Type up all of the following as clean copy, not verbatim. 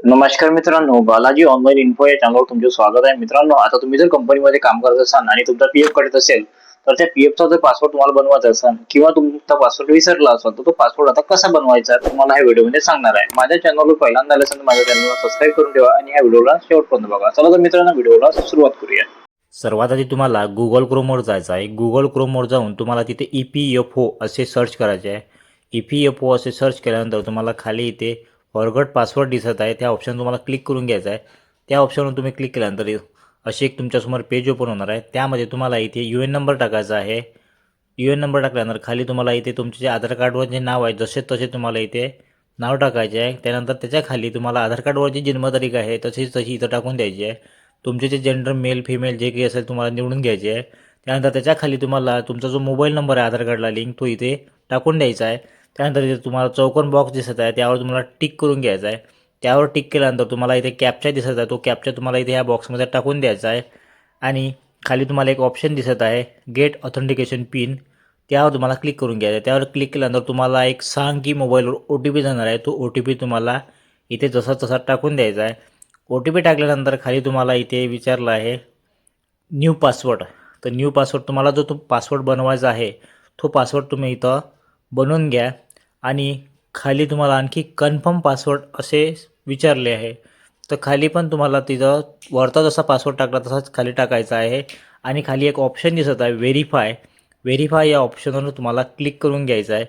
नमस्कार मित्रांनो, Balaji online info या चॅनलवर तुमचे स्वागत आहे. मित्रांनो, आता तुम्ही जर कंपनीमध्ये काम करत असाल आणि तुमचा पीएफ कटत असेल, तर त्या पीएफचा जर पासवर्ड तुम्हाला बनवायचा असेल किंवा तुमचा पासवर्ड विसरला असेल, तर तो पासवर्ड आता कसा बनवायचा तुम्हाला ह्या व्हिडिओमध्ये सांगणार आहे. माझ्या चॅनलवर पहिल्यांदा आले असेल तर माझ्या चॅनलला सबस्क्राईब करून ठेवा आणि ह्या व्हिडिओला शेवटपर्यंत बघा. चला तर मित्रांनो, व्हिडिओला सुरुवात करूया. सर्वात आधी तुम्हाला गुगल क्रोमवर जायचं आहे. गुगल क्रोमवर जाऊन तुम्हाला तिथे EPFO असे सर्च करायचे आहे. EPFO असे सर्च केल्यानंतर तुम्हाला खाली इथे फॉरगॉट पासवर्ड दिसत आहे. त्या ऑप्शन तुम्हाला क्लिक करून घ्यायचं आहे. त्या ऑप्शनवर तुम्ही क्लिक केल्यानंतर असे एक तुमच्यासमोर पेज ओपन होणार आहे. त्यामध्ये तुम्हाला इथे UN नंबर टाकायचा आहे. UN नंबर टाकल्यानंतर खाली तुम्हाला इथे तुमचे जे आधार कार्डवर जे नाव आहे जसे तसे तुम्हाला इथे नाव टाकायचे आहे. त्यानंतर त्याच्या खाली तुम्हाला आधार कार्डवर जी जन्मतारीख आहे तशीच तशी इथं टाकून द्यायची आहे. तुमचे जे जेंडर मेल फिमेल जे काही असेल तुम्हाला निवडून घ्यायचे आहे. त्यानंतर त्याच्या खाली तुम्हाला तुमचा जो मोबाईल नंबर आहे आधार कार्डला लिंक तो इथे टाकून द्यायचा आहे. त्यानंतर इथे तुम्हाला चौकोन बॉक्स दिसत आहे त्यावर तुम्हाला टिक करून घ्यायचा आहे. त्यावर टिक केल्यानंतर तुम्हाला इथे कॅप्चा दिसत आहे, तो कॅप्चा तुम्हाला इथे या बॉक्समध्ये टाकून द्यायचा आहे. आणि खाली तुम्हाला एक ऑप्शन दिसत आहे गेट ऑथेंटिकेशन पिन, त्यावर तुम्हाला क्लिक करून घ्यायचं आहे. त्यावर क्लिक केल्यानंतर तुम्हाला एक सांग की मोबाईलवर OTP जाणार आहे, तो OTP तुम्हाला इथे जसा तसा टाकून द्यायचा आहे. OTP टाकल्यानंतर खाली तुम्हाला इथे विचारलं आहे न्यू पासवर्ड, तर न्यू पासवर्ड तुम्हाला जो तो पासवर्ड बनवायचा आहे तो पासवर्ड तुम्ही इथं बनवून घ्या. आणि खाली तुम्हाला आणखी कन्फर्म पासवर्ड असे विचारले आहे, तर खाली पण तुम्हाला तिथं वरता जसा पासवर्ड टाकला तसाच खाली टाकायचा आहे. आणि खाली एक ऑप्शन दिसत आहे व्हेरीफाय या ऑप्शनवर तुम्हाला क्लिक करून घ्यायचं आहे.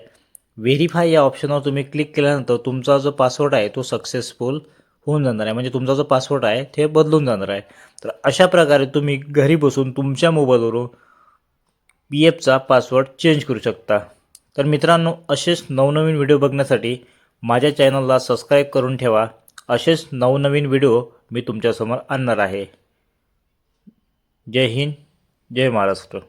व्हेरीफाय या ऑप्शनवर तुम्ही क्लिक केल्यानंतर तुमचा जो पासवर्ड आहे तो सक्सेसफुल होऊन जाणार आहे, म्हणजे तुमचा जो पासवर्ड आहे ते बदलून जाणार आहे. तर अशा प्रकारे तुम्ही घरी बसून तुमच्या मोबाईलवरून PFचा पासवर्ड चेंज करू शकता. तर मित्रांनो, असेच नवनवीन व्हिडिओ बघण्यासाठी माझ्या चॅनलला सबस्क्राईब करून ठेवा. असेच नवनवीन व्हिडिओ मी तुमच्यासमोर आणणार आहे. जय हिंद, जय महाराष्ट्र.